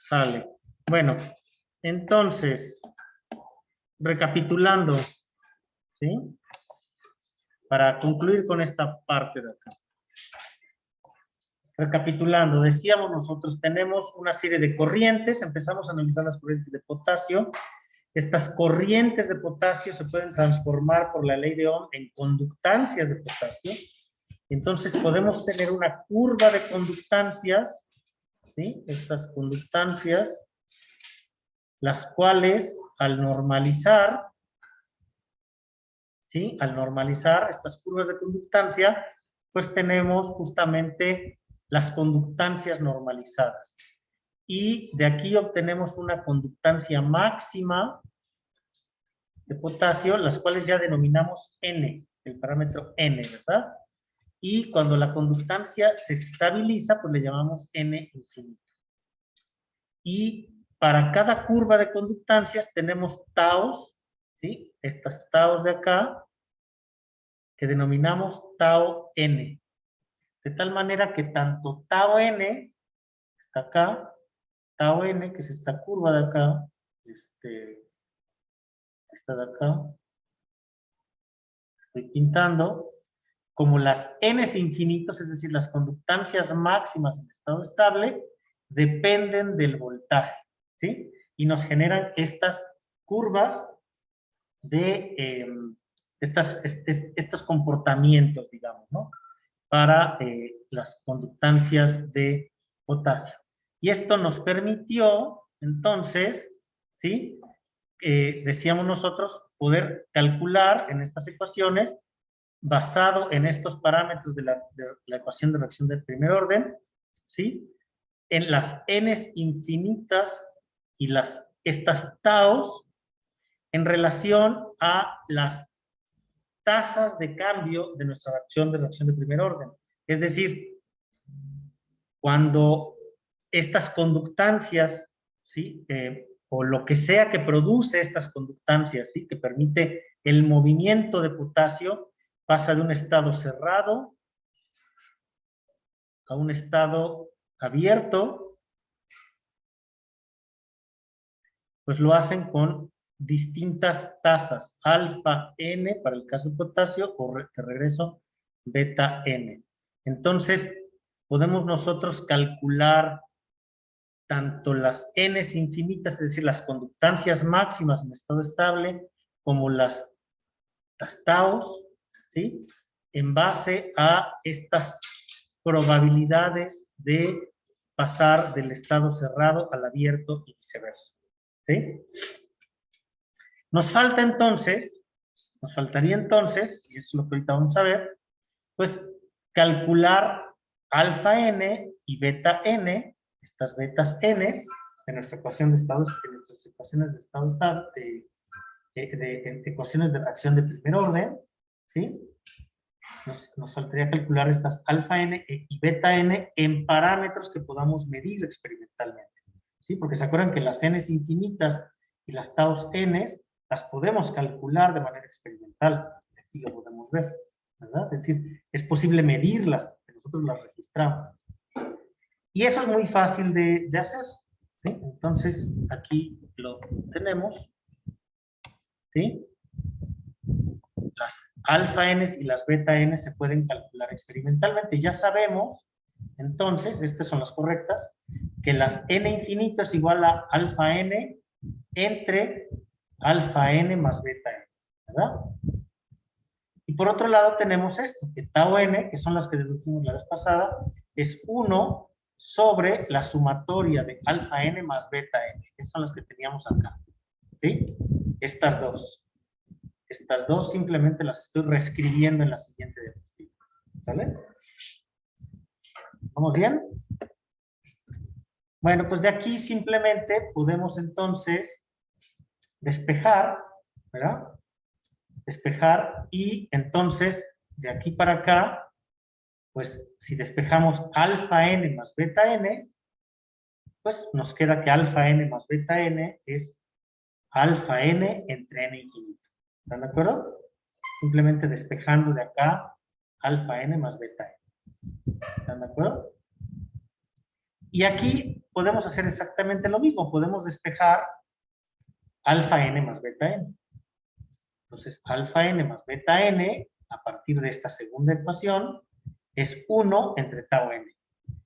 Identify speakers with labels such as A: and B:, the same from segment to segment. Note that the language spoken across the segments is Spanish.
A: Sale. Bueno, entonces, recapitulando, ¿sí? Para concluir con esta parte de acá. Recapitulando, decíamos nosotros, tenemos una serie de corrientes, empezamos a analizar las corrientes de potasio. Estas corrientes de potasio se pueden transformar por la ley de Ohm en conductancias de potasio. Entonces podemos tener una curva de conductancias, ¿sí? Estas conductancias, las cuales al normalizar, ¿sí? Al normalizar estas curvas de conductancia, pues tenemos justamente las conductancias normalizadas. Y de aquí obtenemos una conductancia máxima de potasio, las cuales ya denominamos N, el parámetro N, ¿verdad? Y cuando la conductancia se estabiliza, pues le llamamos N infinito. Y para cada curva de conductancias tenemos taus, ¿sí? Estas taus de acá, que denominamos tau N. De tal manera que tanto tau N, está acá, tau N, que es esta curva de acá, esta de acá, estoy pintando, como las Ns infinitos, es decir, las conductancias máximas en estado estable, dependen del voltaje, ¿sí? Y nos generan estas curvas de estos comportamientos, digamos, ¿no? Para las conductancias de potasio. Y esto nos permitió, entonces, ¿sí? Decíamos nosotros, poder calcular en estas ecuaciones, basado en estos parámetros de la ecuación de reacción de primer orden, ¿sí? En las Ns infinitas y estas taus en relación a las tasas de cambio de nuestra reacción de primer orden. Es decir, cuando estas conductancias, ¿sí? O lo que sea que produce estas conductancias, ¿sí? Que permite el movimiento de potasio, pasa de un estado cerrado a un estado abierto, pues lo hacen con distintas tasas, alfa n para el caso de potasio, o de regreso beta n. Entonces, podemos nosotros calcular tanto las n's infinitas, es decir, las conductancias máximas en estado estable, como las taus, ¿sí? En base a estas probabilidades de pasar del estado cerrado al abierto y viceversa, ¿sí? Nos faltaría entonces, y eso es lo que ahorita vamos a ver, pues calcular alfa n y beta n, estas betas n, en nuestra ecuación de estado, en nuestras ecuaciones de estado estable, de ecuaciones de reacción de primer orden, ¿sí? Nos faltaría calcular estas alfa n y beta n en parámetros que podamos medir experimentalmente, ¿sí? Porque se acuerdan que las n's infinitas y las taus n's las podemos calcular de manera experimental. Aquí lo podemos ver, ¿verdad? Es decir, es posible medirlas, porque nosotros las registramos. Y eso es muy fácil de hacer, ¿sí? Entonces, aquí lo tenemos, ¿sí? Las alfa n y las beta n se pueden calcular experimentalmente. Ya sabemos, entonces, estas son las correctas, que las n infinito es igual a alfa n entre alfa n más beta n, ¿verdad? Y por otro lado tenemos esto, que tau n, que son las que dedujimos la vez pasada, es 1 sobre la sumatoria de alfa n más beta n, que son las que teníamos acá, ¿sí? Estas dos. Estas dos simplemente las estoy reescribiendo en la siguiente diapositiva, ¿sale? ¿Vamos bien? Bueno, pues de aquí simplemente podemos entonces despejar, ¿verdad? Despejar, y entonces de aquí para acá, pues si despejamos alfa n más beta n, pues nos queda que alfa n más beta n es alfa n entre n infinito. ¿Están de acuerdo? Simplemente despejando de acá alfa n más beta n. ¿Están de acuerdo? Y aquí podemos hacer exactamente lo mismo. Podemos despejar alfa n más beta n. Entonces, alfa n más beta n, a partir de esta segunda ecuación, es 1 entre tau n.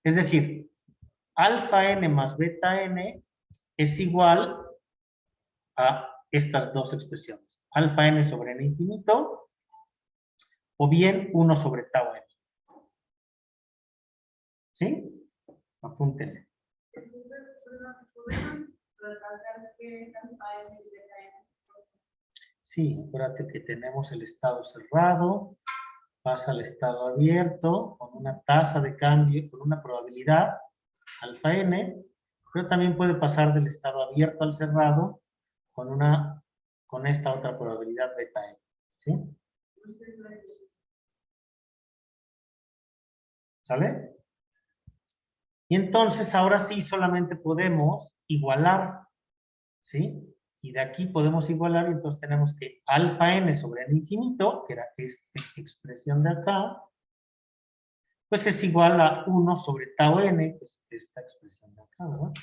A: Es decir, alfa n más beta n es igual a estas dos expresiones. Alfa n sobre n infinito o bien 1 sobre tau n. ¿Sí? Apúntenle. Sí, acuérdate que tenemos el estado cerrado, pasa al estado abierto con una tasa de cambio, con una probabilidad alfa n, pero también puede pasar del estado abierto al cerrado con esta otra probabilidad beta n. ¿Sí? ¿Sale? Y entonces ahora sí solamente podemos igualar, ¿sí? Y de aquí podemos igualar y entonces tenemos que alfa n sobre n infinito, que era esta expresión de acá, pues es igual a 1 sobre tau n, que es esta expresión de acá, ¿verdad?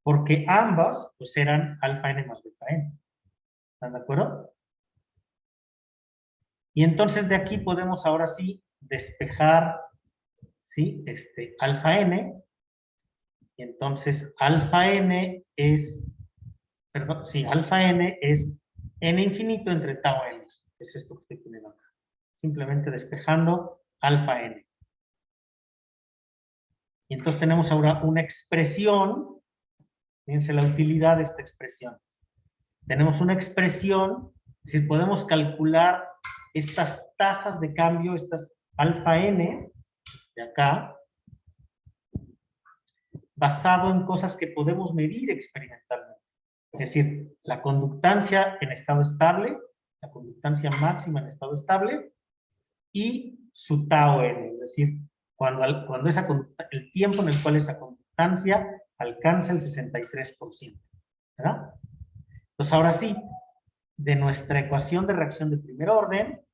A: Porque ambas pues eran alfa n más beta n. ¿Están de acuerdo? Y entonces de aquí podemos ahora sí despejar, ¿sí? Alfa n. Y entonces alfa n es, perdón, sí, alfa n es n infinito entre tau n. Es esto que estoy poniendo acá. Simplemente despejando alfa n. Y entonces tenemos ahora una expresión, fíjense la utilidad de esta expresión. Tenemos una expresión, es decir, podemos calcular estas tasas de cambio, estas alfa n de acá, basado en cosas que podemos medir experimentalmente. Es decir, la conductancia en estado estable, la conductancia máxima en estado estable y su tau n, es decir, cuando el tiempo en el cual esa conductancia alcanza el 63%. ¿Verdad? Entonces, ahora sí, de nuestra ecuación de reacción de primer orden,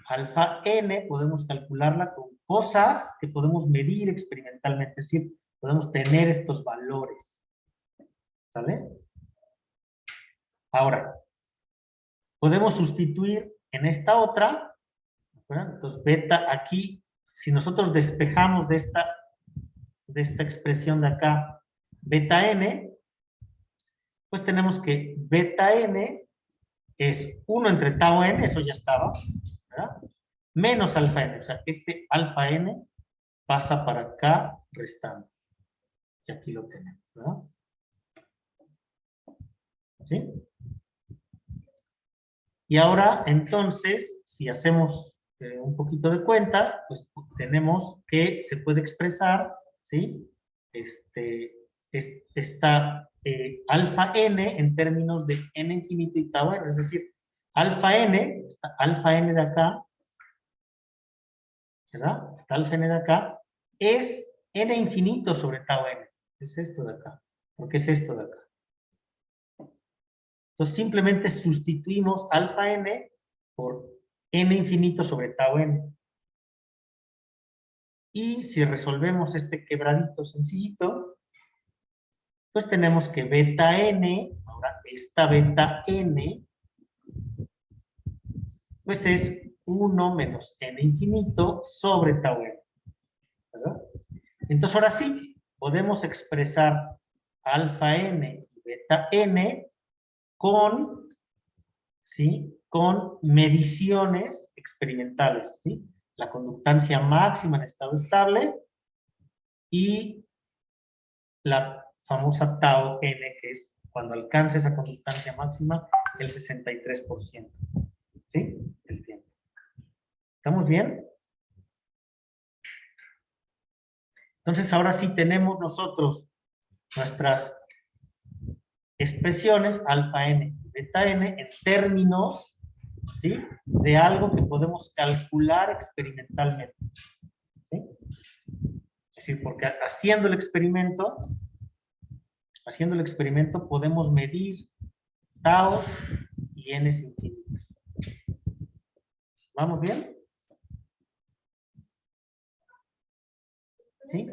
A: alfa n podemos calcularla con cosas que podemos medir experimentalmente, es decir, podemos tener estos valores. ¿Sale? Ahora, podemos sustituir en esta otra, ¿verdad? Entonces, beta aquí, si nosotros despejamos de esta expresión de acá, beta n, pues tenemos que beta n es 1 entre tau n, eso ya estaba, ¿verdad? Menos alfa n, o sea, alfa n pasa para acá restando. Y aquí lo tenemos, ¿verdad? ¿Sí? Y ahora, entonces, si hacemos un poquito de cuentas, pues tenemos que se puede expresar, ¿sí? Esta alfa n en términos de n infinito y tau n, es decir, alfa n, esta alfa n de acá, ¿verdad? Esta alfa n de acá, es n infinito sobre tau n. Es esto de acá, porque es esto de acá. Entonces simplemente sustituimos alfa n por n infinito sobre tau n. Y si resolvemos este quebradito sencillito, pues tenemos que beta n, ahora esta beta n, pues es 1 menos n infinito sobre tau n. ¿Verdad? Entonces ahora sí, podemos expresar alfa n y beta n con, ¿sí? Con mediciones experimentales, ¿sí? La conductancia máxima en estado estable y la famosa tau n, que es cuando alcanza esa conductancia máxima, el 63%. ¿Sí? El tiempo. ¿Estamos bien? Entonces, ahora sí tenemos nosotros nuestras expresiones alfa n y beta n en términos, ¿sí? De algo que podemos calcular experimentalmente. ¿Sí? Es decir, porque haciendo el experimento podemos medir taus y n's infinitos. ¿Vamos bien? ¿Sí?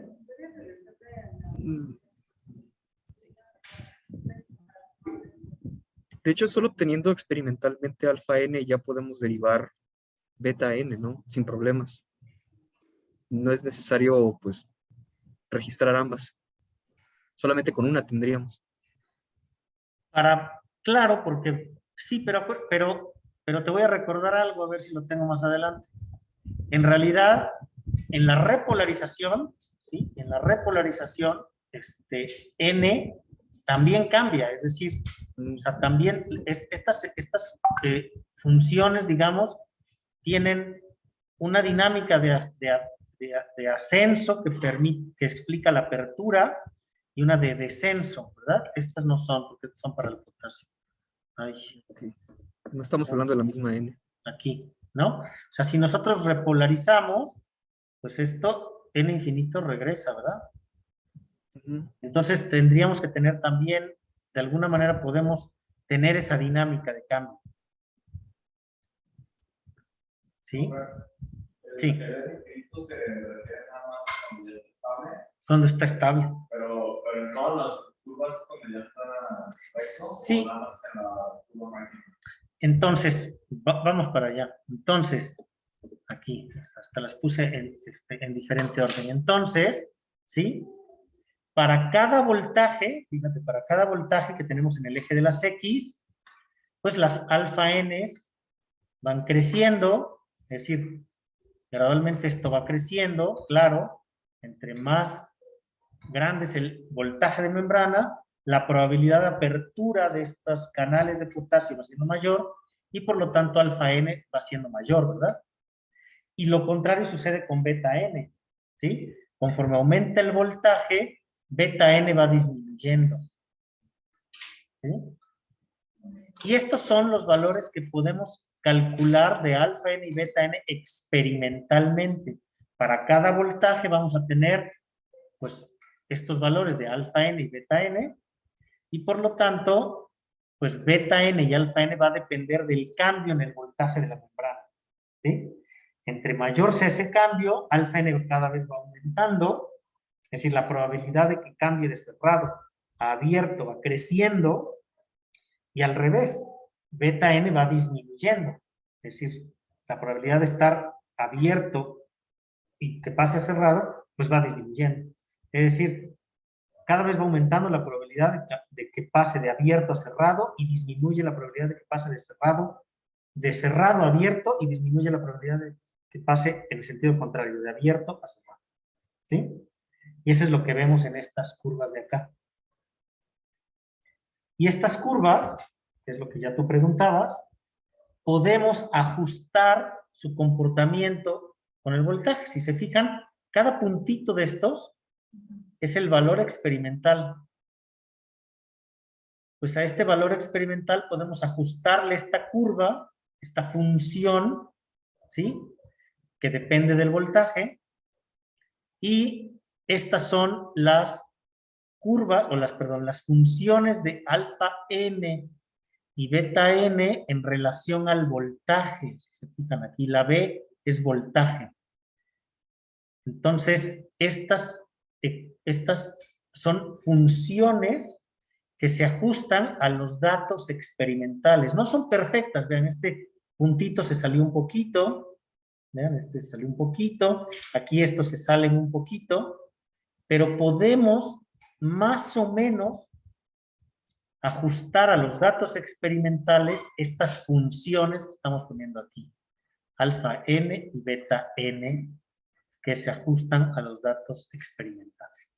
B: De hecho, solo obteniendo experimentalmente alfa n ya podemos derivar beta n, ¿no? Sin problemas. No es necesario, pues, registrar ambas. Solamente con una tendríamos.
A: Claro, porque sí, pero te voy a recordar algo, a ver si lo tengo más adelante. En realidad, en la repolarización, ¿sí? En la repolarización, N también cambia, es decir, o sea, también estas funciones, digamos, tienen una dinámica de ascenso que explica la apertura y una de descenso, ¿verdad? Estas no son, porque estas son para el potasio. Ay,
B: Okay. No estamos hablando de la misma n.
A: aquí, ¿no? O sea, si nosotros repolarizamos, pues esto n infinito regresa, ¿verdad? Entonces tendríamos que tener también, de alguna manera podemos tener esa dinámica de cambio. ¿Sí? Sí.
C: El infinito se refiere nada más cuando ya está estable.
A: Cuando está estable.
C: Pero en todas las curvas cuando ya está recto,
A: sí.
C: O nada más en la curva máxima.
A: Entonces, vamos para allá. Entonces, aquí, hasta las puse en diferente orden. Entonces, ¿sí? Para cada voltaje, fíjate, para cada voltaje que tenemos en el eje de las X, pues las alfa Ns van creciendo, es decir, gradualmente esto va creciendo, claro, entre más grande es el voltaje de membrana, la probabilidad de apertura de estos canales de potasio va siendo mayor y por lo tanto alfa N va siendo mayor, ¿verdad? Y lo contrario sucede con beta N, ¿sí? Conforme aumenta el voltaje, beta N va disminuyendo. ¿Sí? Y estos son los valores que podemos calcular de alfa N y beta N experimentalmente. Para cada voltaje vamos a tener, pues, estos valores de alfa N y beta N, y por lo tanto, pues beta N y alfa N va a depender del cambio en el voltaje de la membrana. ¿Sí? Entre mayor sea ese cambio, alfa N cada vez va aumentando, es decir, la probabilidad de que cambie de cerrado a abierto va creciendo, y al revés, beta N va disminuyendo, es decir, la probabilidad de estar abierto y que pase a cerrado, pues va disminuyendo. Es decir, cada vez va aumentando la probabilidad de que pase de abierto a cerrado y disminuye la probabilidad de que pase de cerrado a abierto y disminuye la probabilidad de que pase en el sentido contrario, de abierto a cerrado. ¿Sí? Y eso es lo que vemos en estas curvas de acá. Y estas curvas, que es lo que ya tú preguntabas, podemos ajustar su comportamiento con el voltaje. Si se fijan, cada puntito de estos es el valor experimental. Pues a este valor experimental podemos ajustarle esta curva, esta función, ¿sí? Que depende del voltaje. Y estas son las curvas, las funciones de alfa n y beta n en relación al voltaje. Si se fijan aquí, la B es voltaje. Entonces, estas son funciones que se ajustan a los datos experimentales. No son perfectas, vean, este puntito se salió un poquito, vean, este se salió un poquito, aquí estos se salen un poquito, pero podemos más o menos ajustar a los datos experimentales estas funciones que estamos poniendo aquí, alfa n y beta n, que se ajustan a los datos experimentales.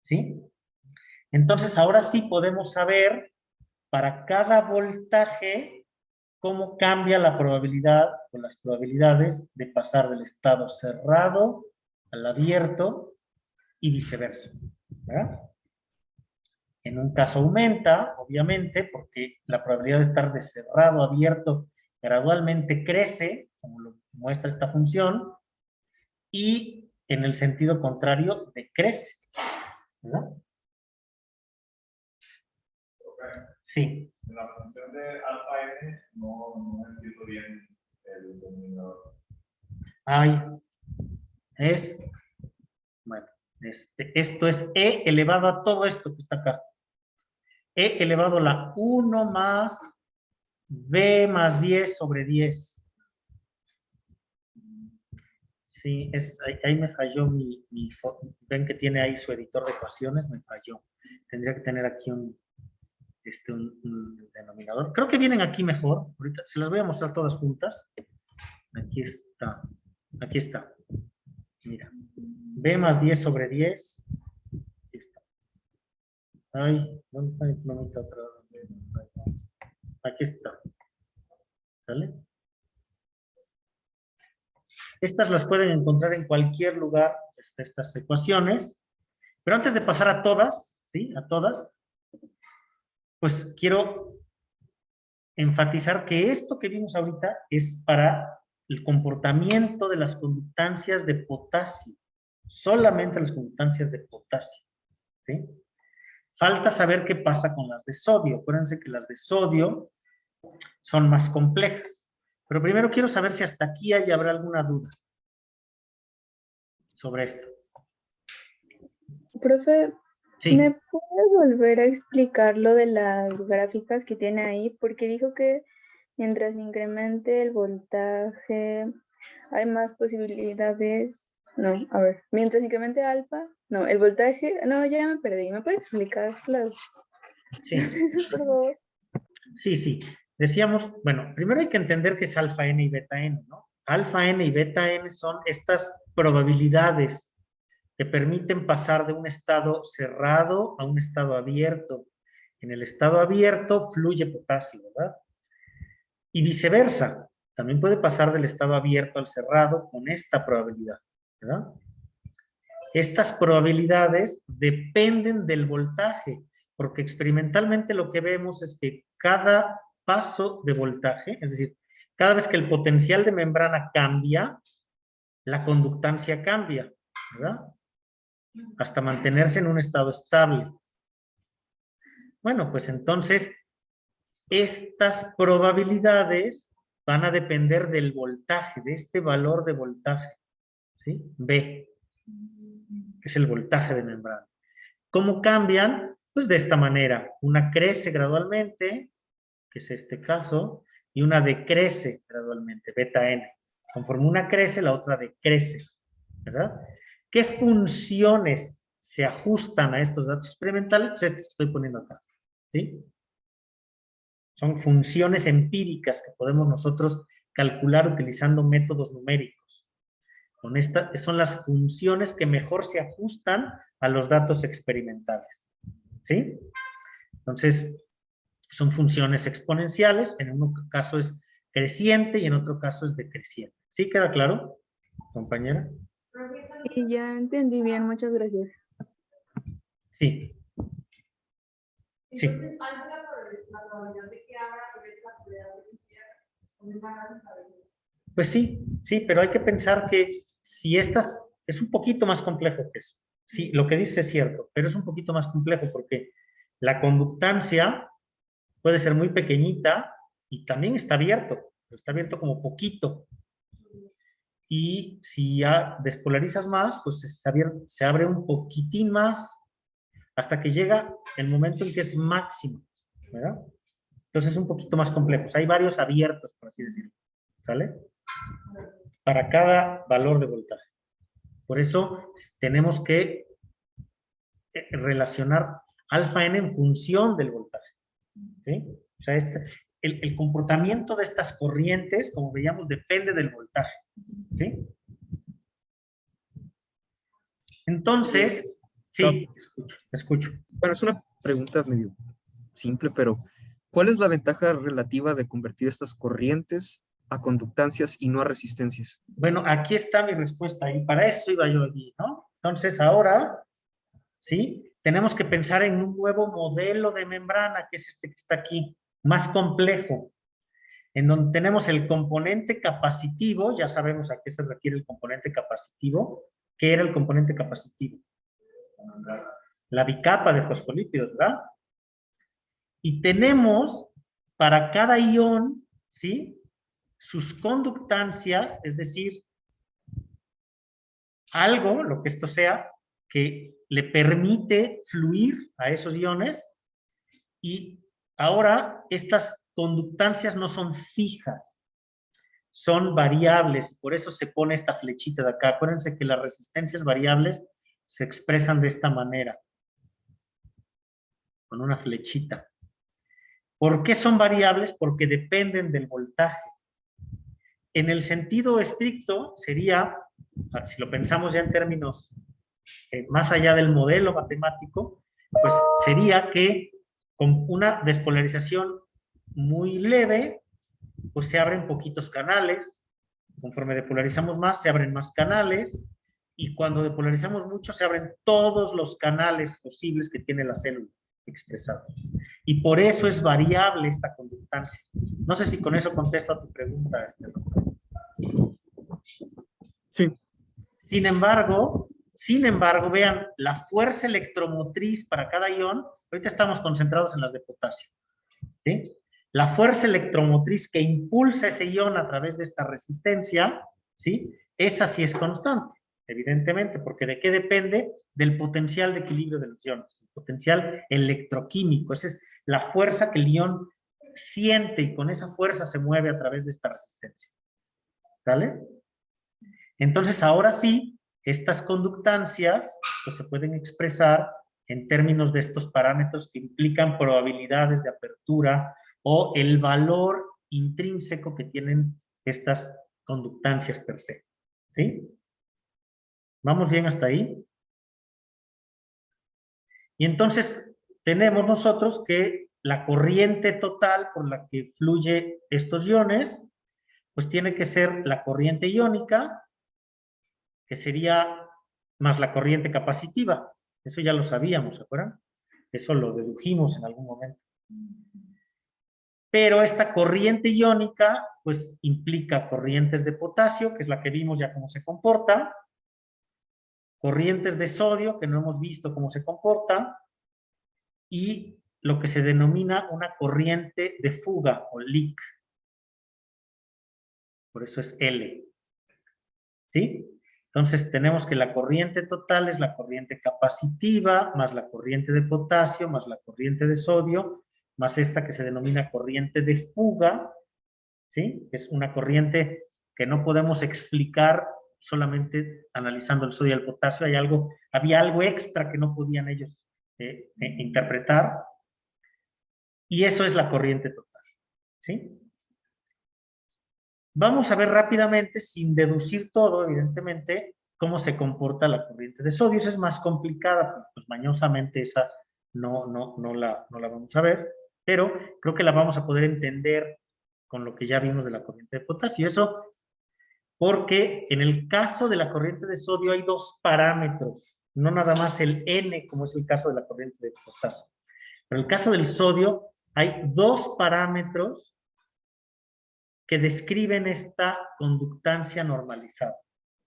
A: ¿Sí? Entonces, ahora sí podemos saber para cada voltaje cómo cambia la probabilidad o las probabilidades de pasar del estado cerrado al abierto y viceversa. ¿Verdad? En un caso aumenta, obviamente, porque la probabilidad de estar de cerrado a abierto gradualmente crece, como lo muestra esta función, y en el sentido contrario decrece. ¿Verdad? Sí.
C: En la función de alfa n no entiendo bien el denominador.
A: Ay, bueno, esto es e elevado a todo esto que está acá. E elevado a la 1 más B más 10 sobre 10. Sí, ahí me falló ven que tiene ahí su editor de ecuaciones, me falló. Tendría que tener aquí un denominador. Creo que vienen aquí mejor. Ahorita se las voy a mostrar todas juntas. Aquí está. Aquí está. Mira. B más 10 sobre 10. Aquí está. Ay, ¿dónde está mi plumita otra vez? Aquí está. ¿Sale? Estas las pueden encontrar en cualquier lugar, estas ecuaciones. Pero antes de pasar a todas, ¿sí? A todas, pues quiero enfatizar que esto que vimos ahorita es para el comportamiento de las conductancias de potasio. Solamente las conductancias de potasio. ¿Sí? Falta saber qué pasa con las de sodio. Acuérdense que las de sodio son más complejas. Pero primero quiero saber si hasta aquí habrá alguna duda sobre esto.
D: Profe,
A: Sí.
D: ¿me puede volver a explicar lo de las gráficas que tiene ahí? Porque dijo que mientras incremente el voltaje, hay más posibilidades. No, a ver, mientras incremente alfa, no, el voltaje, no, ya me perdí. ¿Me puede explicar las
A: Sí.
D: por favor?
A: Sí, sí. Decíamos, bueno, primero hay que entender que es alfa n y beta n, ¿no? Alfa n y beta n son estas probabilidades que permiten pasar de un estado cerrado a un estado abierto. En el estado abierto fluye potasio, ¿verdad? Y viceversa. También puede pasar del estado abierto al cerrado con esta probabilidad, ¿verdad? Estas probabilidades dependen del voltaje, porque experimentalmente lo que vemos es que cada paso de voltaje, es decir, cada vez que el potencial de membrana cambia, la conductancia cambia, ¿verdad? Hasta mantenerse en un estado estable. Bueno, pues entonces, estas probabilidades van a depender del voltaje, de este valor de voltaje, ¿sí? B, que es el voltaje de membrana. ¿Cómo cambian? Pues de esta manera. Una crece gradualmente, que es este caso, y una decrece gradualmente, beta n. Conforme una crece, la otra decrece, ¿verdad? ¿Qué funciones se ajustan a estos datos experimentales? Pues estas que estoy poniendo acá, ¿sí? Son funciones empíricas que podemos nosotros calcular utilizando métodos numéricos. Con estas son las funciones que mejor se ajustan a los datos experimentales, ¿sí? Entonces, son funciones exponenciales, en un caso es creciente y en otro caso es decreciente. ¿Sí queda claro, compañera?
D: Y ya entendí bien, muchas gracias.
A: Sí. Sí. Pues sí, sí, pero hay que pensar que si estas, es un poquito más complejo que eso. Sí, lo que dice es cierto, pero es un poquito más complejo porque la conductancia puede ser muy pequeñita y también está abierto como poquito. Y si ya despolarizas más, pues se abre un poquitín más hasta que llega el momento en que es máximo, ¿verdad? Entonces es un poquito más complejo. Hay varios abiertos, por así decirlo, ¿sale? Para cada valor de voltaje. Por eso tenemos que relacionar alfa n en función del voltaje, ¿sí? O sea, el comportamiento de estas corrientes, como veíamos, depende del voltaje, ¿sí? Entonces, sí, escucho.
B: Bueno, es una pregunta medio simple, pero ¿cuál es la ventaja relativa de convertir estas corrientes a conductancias y no a resistencias?
A: Bueno, aquí está mi respuesta y para eso iba yo allí, ¿no? Entonces ahora, ¿sí? Tenemos que pensar en un nuevo modelo de membrana, que es este que está aquí, más complejo, en donde tenemos el componente capacitivo, ya sabemos a qué se refiere el componente capacitivo. ¿Qué era el componente capacitivo? La bicapa de fosfolípidos, ¿verdad? Y tenemos para cada ion, ¿sí? Sus conductancias, es decir, algo, lo que esto sea, que le permite fluir a esos iones Y ahora estas conductancias no son fijas, son variables, por eso se pone esta flechita de acá. Acuérdense que las resistencias variables se expresan de esta manera, con una flechita. ¿Por qué son variables? Porque dependen del voltaje. En el sentido estricto sería, si lo pensamos ya en términos más allá del modelo matemático, pues sería que con una despolarización muy leve, pues se abren poquitos canales, conforme depolarizamos más, se abren más canales, y cuando depolarizamos mucho, se abren todos los canales posibles que tiene la célula expresados. Y por eso es variable esta conductancia. No sé si con eso contesto a tu pregunta,
B: Sí.
A: Sin embargo, vean, la fuerza electromotriz para cada ion, ahorita estamos concentrados en las de potasio, ¿sí? La fuerza electromotriz que impulsa ese ion a través de esta resistencia, ¿sí? Esa sí es constante, evidentemente, porque ¿de qué depende? Del potencial de equilibrio de los iones, el potencial electroquímico. Esa es la fuerza que el ion siente y con esa fuerza se mueve a través de esta resistencia. ¿Vale? Entonces, ahora sí, estas conductancias pues, se pueden expresar en términos de estos parámetros que implican probabilidades de apertura o el valor intrínseco que tienen estas conductancias per se. ¿Sí? ¿Vamos bien hasta ahí? Y entonces tenemos nosotros que la corriente total por la que fluye estos iones, pues tiene que ser la corriente iónica, que sería más la corriente capacitiva. Eso ya lo sabíamos, ¿se acuerdan? Eso lo dedujimos en algún momento. Pero esta corriente iónica, pues implica corrientes de potasio, que es la que vimos ya cómo se comporta, corrientes de sodio, que no hemos visto cómo se comporta, y lo que se denomina una corriente de fuga o leak. Por eso es L. ¿Sí? Entonces tenemos que la corriente total es la corriente capacitiva, más la corriente de potasio, más la corriente de sodio, más esta que se denomina corriente de fuga, ¿sí? Es una corriente que no podemos explicar solamente analizando el sodio y el potasio. Había algo extra que no podían ellos interpretar, y eso es la corriente total, ¿sí? Vamos a ver rápidamente, sin deducir todo, evidentemente, cómo se comporta la corriente de sodio. Esa es más complicada, pues mañosamente esa no la vamos a ver, pero creo que la vamos a poder entender con lo que ya vimos de la corriente de potasio. Eso porque en el caso de la corriente de sodio hay dos parámetros, no nada más el N, como es el caso de la corriente de potasio. Pero en el caso del sodio hay dos parámetros que describen esta conductancia normalizada,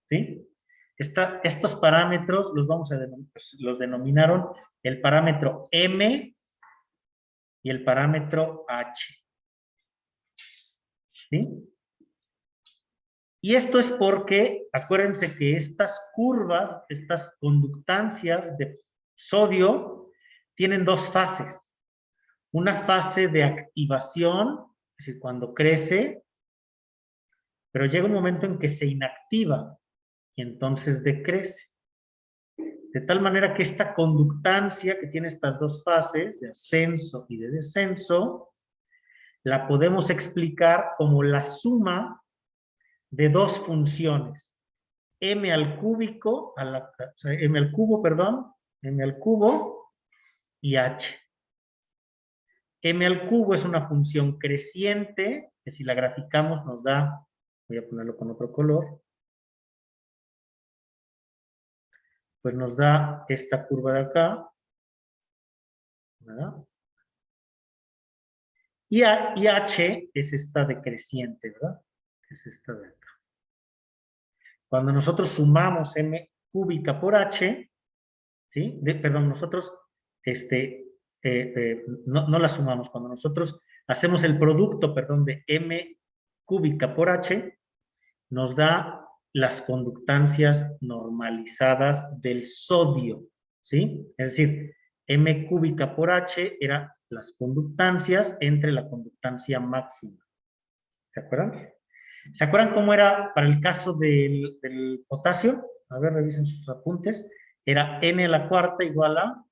A: ¿sí? Estos parámetros los denominaron el parámetro M y el parámetro H, ¿sí? Y esto es porque, acuérdense que estas curvas, estas conductancias de sodio, tienen dos fases. Una fase de activación, es decir, cuando crece, pero llega un momento en que se inactiva y entonces decrece. De tal manera que esta conductancia que tiene estas dos fases, de ascenso y de descenso, la podemos explicar como la suma de dos funciones. M al cubo y H. M al cubo es una función creciente, que si la graficamos nos da, voy a ponerlo con otro color, pues nos da esta curva de acá, ¿verdad? Y H es esta decreciente, ¿verdad? Es esta de acá. Cuando nosotros sumamos M cúbica por H, ¿sí? Nosotros no la sumamos. Cuando nosotros hacemos el producto, de M cúbica por H, nos da las conductancias normalizadas del sodio, ¿sí? Es decir, M cúbica por H era las conductancias entre la conductancia máxima. ¿Se acuerdan? ¿Se acuerdan cómo era para el caso del potasio? A ver, revisen sus apuntes. Era n a la cuarta igual a...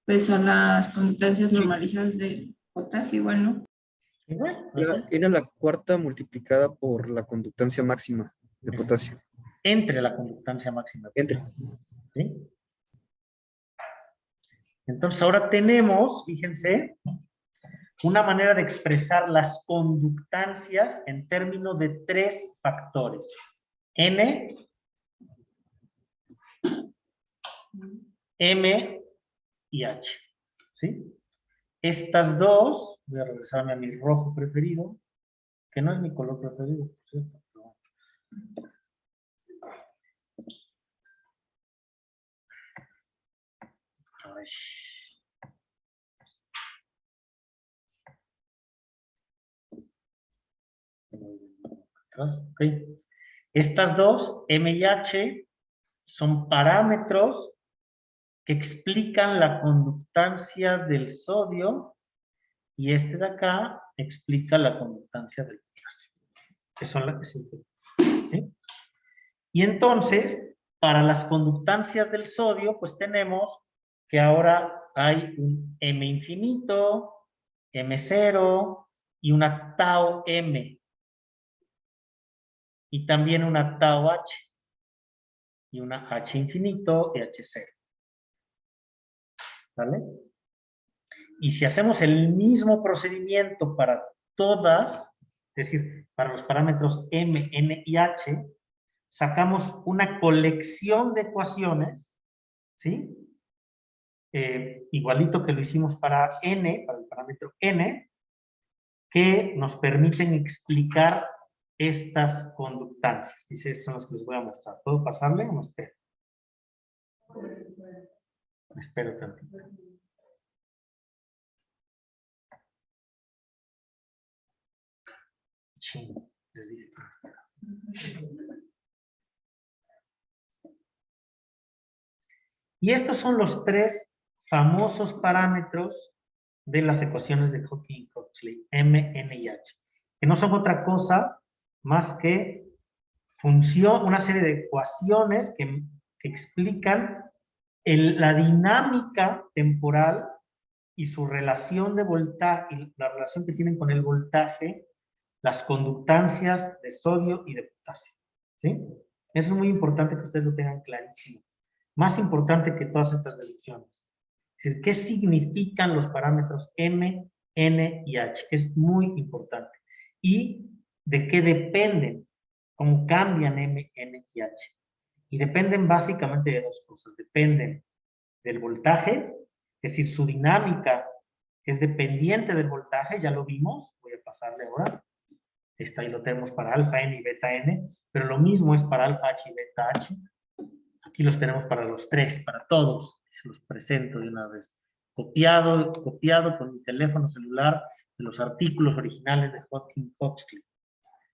E: Pues son las conductancias normalizadas del potasio, igual, ¿no?
A: Igual,
B: Era la cuarta multiplicada por la conductancia máxima de potasio.
A: entre la conductancia máxima.
B: Entre.
A: ¿Sí? Entonces ahora tenemos, fíjense, una manera de expresar las conductancias en términos de 3 factores. N, M y H. ¿Sí? Estas dos, voy a regresarme a mi rojo preferido, que no es mi color preferido, por cierto. Ay. Ok. Estas dos, M y H, son parámetros que explican la conductancia del sodio y este de acá explica la conductancia del potasio, que son las que se utilizan. ¿Sí? Y entonces, para las conductancias del sodio, pues tenemos que ahora hay un M infinito, M0 y una tau M. Y también una tau H. Y una H infinito y H0. ¿Vale? Y si hacemos el mismo procedimiento para todas, es decir, para los parámetros M, N y H, sacamos una colección de ecuaciones, ¿sí? Igualito que lo hicimos para N, para el parámetro N, que nos permiten explicar estas conductancias. Y esas son las que les voy a mostrar. ¿Puedo pasarle o no espero? Espero tantito. Sí, les dije que no espero. Y estos son los 3 famosos parámetros de las ecuaciones de Hawking-Kochli, M, N y H, que no son otra cosa más que una serie de ecuaciones que explican la dinámica temporal y su relación de voltaje, y la relación que tienen con el voltaje, las conductancias de sodio y de potasio. ¿Sí? Eso es muy importante que ustedes lo tengan clarísimo. Más importante que todas estas deducciones. Es decir, ¿qué significan los parámetros M, N y H? Es muy importante. ¿Y de qué dependen? ¿Cómo cambian M, N y H? Y dependen básicamente de 2 cosas. Dependen del voltaje, es decir, su dinámica es dependiente del voltaje, ya lo vimos, voy a pasarle ahora. Ahí lo tenemos para alfa N y beta N, pero lo mismo es para alfa H y beta H. Aquí los tenemos para los 3, para todos. Se los presento de una vez. Copiado con mi teléfono celular de los artículos originales de Hawking-Kochli.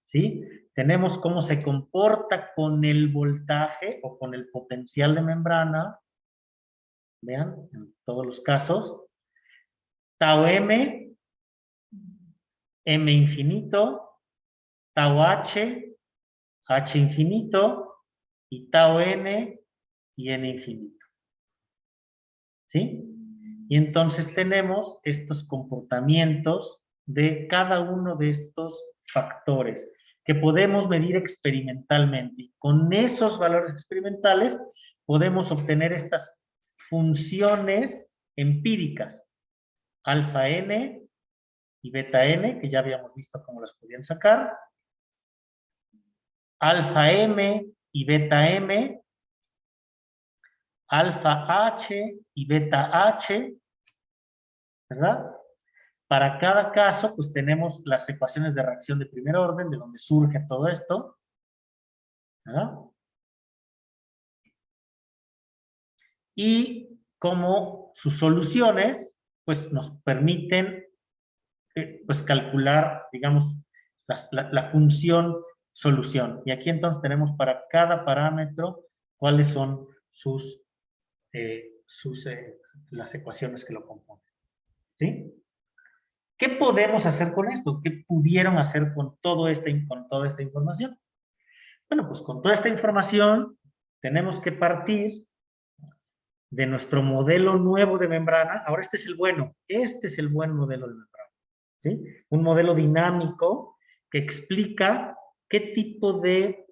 A: ¿Sí? Tenemos cómo se comporta con el voltaje o con el potencial de membrana. Vean, en todos los casos. Tau M, M infinito, tau H, H infinito, y tau N y N infinito. ¿Sí? Y entonces tenemos estos comportamientos de cada uno de estos factores que podemos medir experimentalmente. Y con esos valores experimentales podemos obtener estas funciones empíricas, alfa N y beta N, que ya habíamos visto cómo las podían sacar, alfa M y beta M, alfa H y beta H, ¿verdad? Para cada caso, pues tenemos las ecuaciones de reacción de primer orden, de donde surge todo esto, ¿verdad? Y como sus soluciones, pues nos permiten pues calcular, digamos, la función solución. Y aquí entonces tenemos para cada parámetro cuáles son las ecuaciones que lo componen. ¿Sí? ¿Qué podemos hacer con esto? ¿Qué pudieron hacer con toda esta información? Bueno, pues con toda esta información tenemos que partir de nuestro modelo nuevo de membrana. Ahora este es el bueno, este es el buen modelo de membrana. ¿Sí? Un modelo dinámico que explica qué tipo de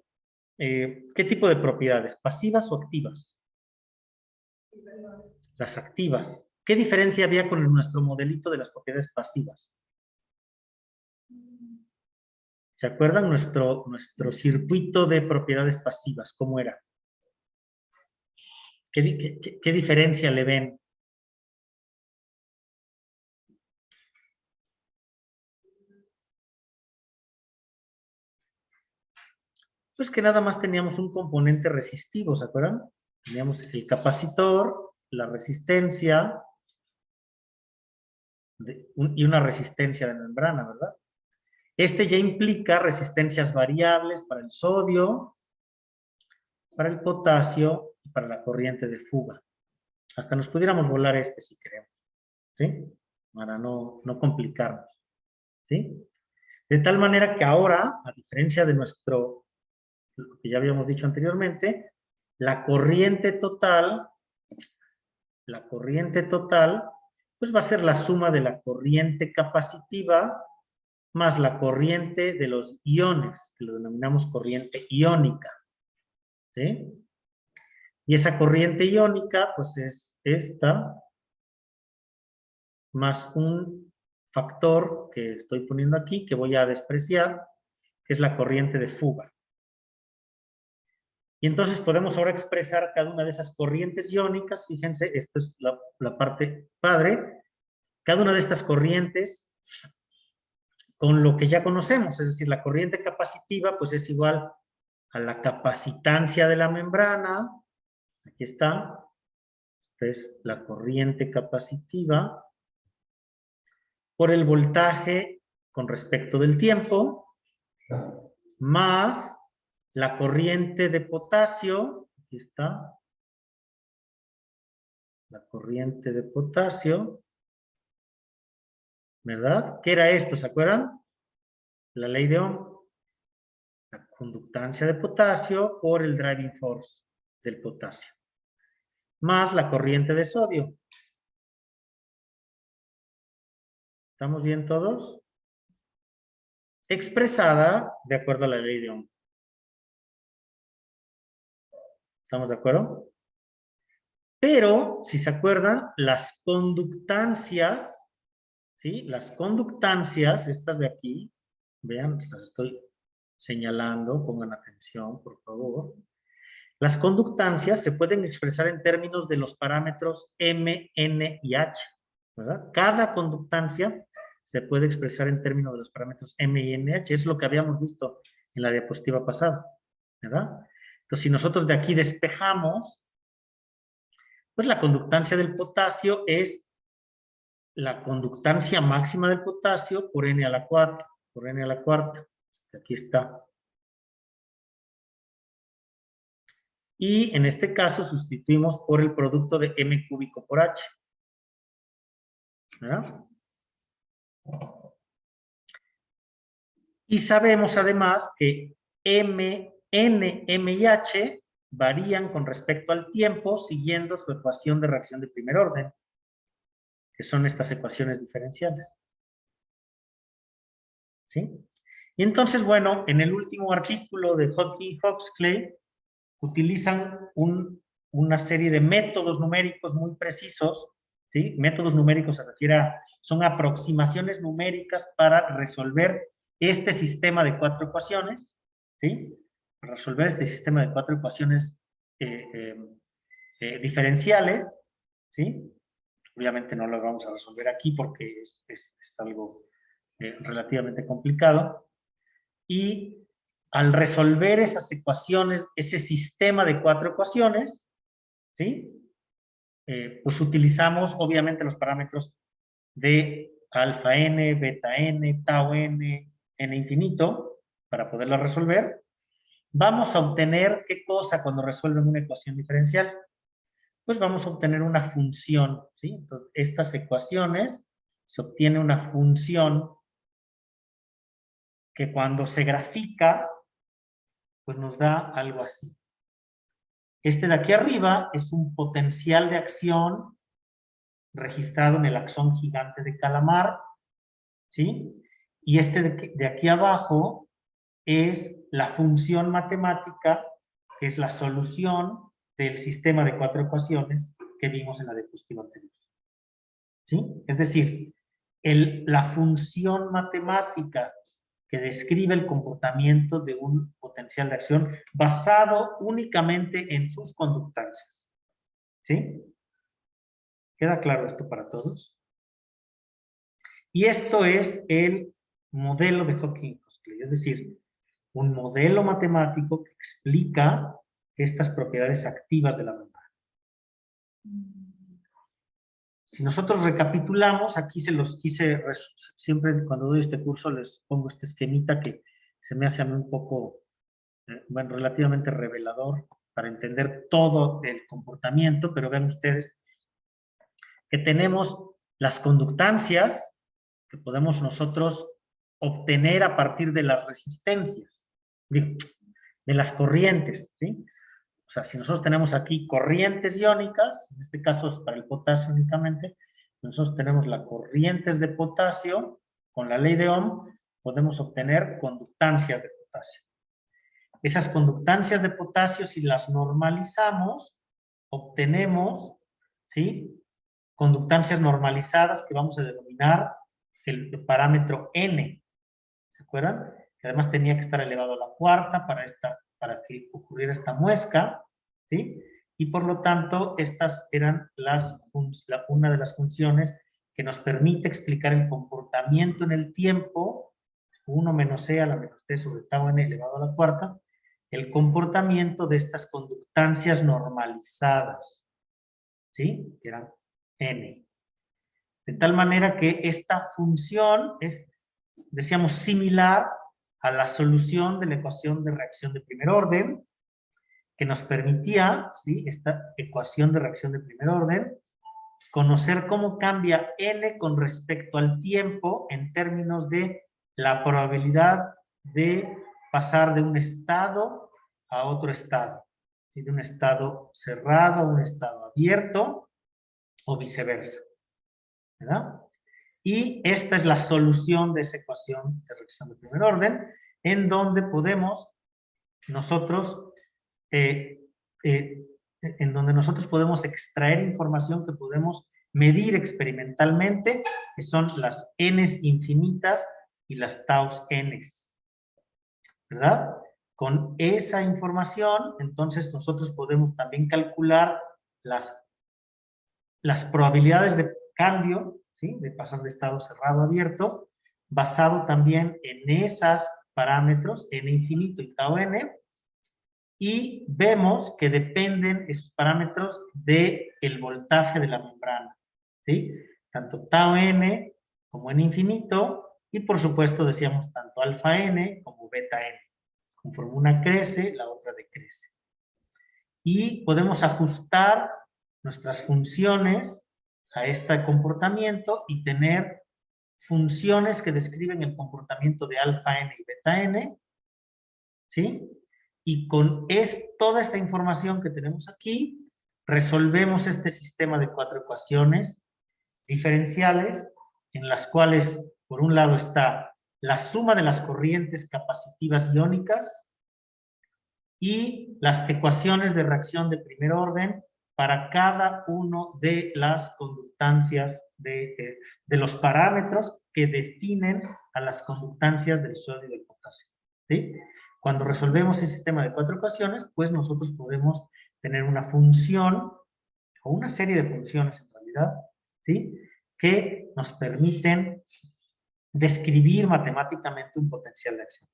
A: propiedades, pasivas o activas. Las activas. ¿Qué diferencia había con nuestro modelito de las propiedades pasivas? ¿Se acuerdan nuestro circuito de propiedades pasivas? ¿Cómo era? ¿Qué diferencia le ven? Pues que nada más teníamos un componente resistivo, ¿se acuerdan? Teníamos el capacitor, la resistencia y una resistencia de membrana, ¿verdad? Este ya implica resistencias variables para el sodio, para el potasio y para la corriente de fuga. Hasta nos pudiéramos volar este si queremos, ¿sí? Para no complicarnos, ¿sí? De tal manera que ahora, a diferencia de lo que ya habíamos dicho anteriormente, la corriente total, pues va a ser la suma de la corriente capacitiva más la corriente de los iones, que lo denominamos corriente iónica, ¿sí? Y esa corriente iónica, pues es esta, más un factor que estoy poniendo aquí, que voy a despreciar, que es la corriente de fuga. Y entonces podemos ahora expresar cada una de esas corrientes iónicas. Fíjense, esto es la parte padre. Cada una de estas corrientes con lo que ya conocemos, es decir, la corriente capacitiva pues es igual a la capacitancia de la membrana. Aquí está. Esta es la corriente capacitiva por el voltaje con respecto del tiempo, más la corriente de potasio, aquí está, la corriente de potasio, ¿verdad? ¿Qué era esto? ¿Se acuerdan? La ley de Ohm. La conductancia de potasio por el driving force del potasio, más la corriente de sodio. ¿Estamos bien todos? Expresada de acuerdo a la ley de Ohm. ¿Estamos de acuerdo? Pero, si se acuerdan, las conductancias, ¿sí? Las conductancias, estas de aquí, vean, las estoy señalando, pongan atención, por favor. Las conductancias se pueden expresar en términos de los parámetros M, N y H, ¿verdad? Cada conductancia se puede expresar en términos de los parámetros M y N, H. Es lo que habíamos visto en la diapositiva pasada, ¿verdad? Entonces, si nosotros de aquí despejamos, pues la conductancia del potasio es la conductancia máxima del potasio por N a la cuarta, Aquí está. Y en este caso sustituimos por el producto de M cúbico por H. ¿Verdad? Y sabemos además que M, N, M y H varían con respecto al tiempo siguiendo su ecuación de reacción de primer orden, que son estas ecuaciones diferenciales. ¿Sí? Y entonces, bueno, en el último artículo de Hodgkin-Huxley utilizan una serie de métodos numéricos muy precisos, ¿sí? Métodos numéricos se refiere a, son aproximaciones numéricas para resolver este sistema de 4 ecuaciones, ¿sí? Para resolver este sistema de 4 ecuaciones diferenciales, ¿sí? Obviamente no lo vamos a resolver aquí porque es algo relativamente complicado. Y al resolver esas ecuaciones, ese sistema de 4 ecuaciones, ¿sí? Pues utilizamos obviamente los parámetros de alfa n, beta n, tau n, n infinito, para poderla resolver, vamos a obtener, ¿qué cosa cuando resuelven una ecuación diferencial? Pues vamos a obtener una función, ¿sí? Entonces, estas ecuaciones, se obtiene una función que cuando se grafica, pues nos da algo así. Este de aquí arriba es un potencial de acción registrado en el axón gigante de Calamar, ¿sí? Y este de aquí abajo es la función matemática, que es la solución del sistema de 4 ecuaciones que vimos en la diapositiva anterior. ¿Sí? Es decir, la función matemática que describe el comportamiento de un potencial de acción basado únicamente en sus conductancias. ¿Sí? ¿Queda claro esto para todos? Y esto es el modelo de Hawking-Huxley, es decir, un modelo matemático que explica estas propiedades activas de la membrana. Si nosotros recapitulamos, aquí se los quise, siempre cuando doy este curso les pongo este esquemita que se me hace a mí un poco, bueno, relativamente revelador para entender todo el comportamiento, pero vean ustedes que tenemos las conductancias que podemos nosotros obtener a partir de las resistencias, de las corrientes, ¿sí? O sea, si nosotros tenemos aquí corrientes iónicas, en este caso es para el potasio únicamente, nosotros tenemos las corrientes de potasio, con la ley de Ohm, podemos obtener conductancias de potasio. Esas conductancias de potasio, si las normalizamos, obtenemos, ¿sí?, conductancias normalizadas que vamos a denominar el parámetro N. ¿Se acuerdan? Que además tenía que estar elevado a la cuarta para que ocurriera esta muesca, ¿sí? Y por lo tanto, estas eran una de las funciones que nos permite explicar el comportamiento en el tiempo, 1 menos e a la menos t sobre tau n elevado a la cuarta, el comportamiento de estas conductancias normalizadas, ¿sí? Que eran n. De tal manera que esta función es, decíamos, similar a la solución de la ecuación de reacción de primer orden, que nos permitía, ¿sí?, esta ecuación de reacción de primer orden, conocer cómo cambia n con respecto al tiempo en términos de la probabilidad de pasar de un estado a otro estado, ¿sí?, de un estado cerrado a un estado abierto o viceversa, ¿verdad? Y esta es la solución de esa ecuación de reacción de primer orden, en donde podemos nosotros, en donde nosotros podemos extraer información que podemos medir experimentalmente, que son las n's infinitas y las taus n's, ¿verdad? Con esa información, entonces nosotros podemos también calcular las probabilidades de cambio, ¿sí?, de pasar de estado cerrado a abierto, basado también en esos parámetros, n infinito y tau n, y vemos que dependen esos parámetros del voltaje de la membrana, ¿sí? Tanto tau n como n infinito, y por supuesto decíamos tanto alfa n como beta n. Conforme una crece, la otra decrece. Y podemos ajustar nuestras funciones a este comportamiento y tener funciones que describen el comportamiento de alfa n y beta n, ¿sí? Y con toda esta información que tenemos aquí, resolvemos este sistema de 4 ecuaciones diferenciales, en las cuales, por un lado, está la suma de las corrientes capacitivas iónicas y las ecuaciones de reacción de primer orden para cada uno de las conductancias de los parámetros que definen a las conductancias del sodio y del potasio, ¿sí? Cuando resolvemos el sistema de 4 ecuaciones, pues nosotros podemos tener una función, o una serie de funciones en realidad, ¿sí?, que nos permiten describir matemáticamente un potencial de acción.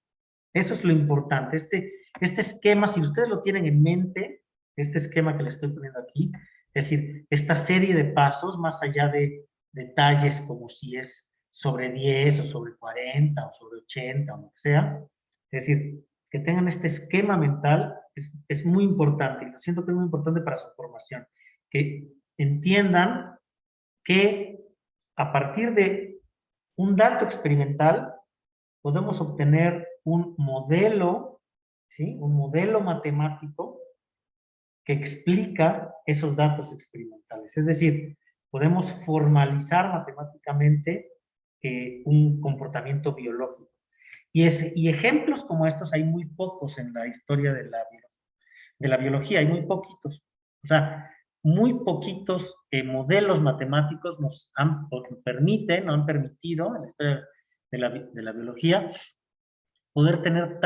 A: Eso es lo importante. Este esquema, si ustedes lo tienen en mente, este esquema que les estoy poniendo aquí, es decir, esta serie de pasos, más allá de detalles como si es sobre 10 o sobre 40 o sobre 80 o lo que sea. Es decir, que tengan este esquema mental es muy importante y lo siento que es muy importante para su formación. Que entiendan que a partir de un dato experimental podemos obtener un modelo, ¿sí? Un modelo matemático que explica esos datos experimentales. Es decir, podemos formalizar matemáticamente un comportamiento biológico. Y ejemplos como estos hay muy pocos en la historia de la biología, hay muy poquitos. O sea, muy poquitos modelos matemáticos nos han permitido en la historia de la biología poder tener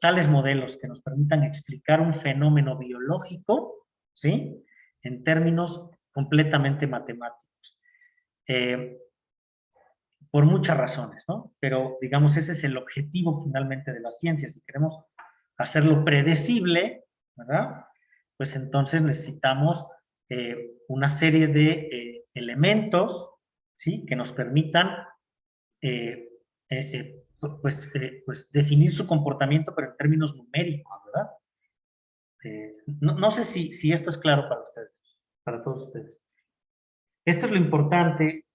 A: tales modelos que nos permitan explicar un fenómeno biológico, ¿sí? En términos completamente matemáticos. Por muchas razones, ¿no? Pero, digamos, ese es el objetivo finalmente de la ciencia. Si queremos hacerlo predecible, ¿verdad? Pues entonces necesitamos una serie de elementos, ¿sí? Que nos permitan pues definir su comportamiento, pero en términos numéricos, ¿verdad? No sé si esto es claro para ustedes, para todos ustedes. Esto es lo importante,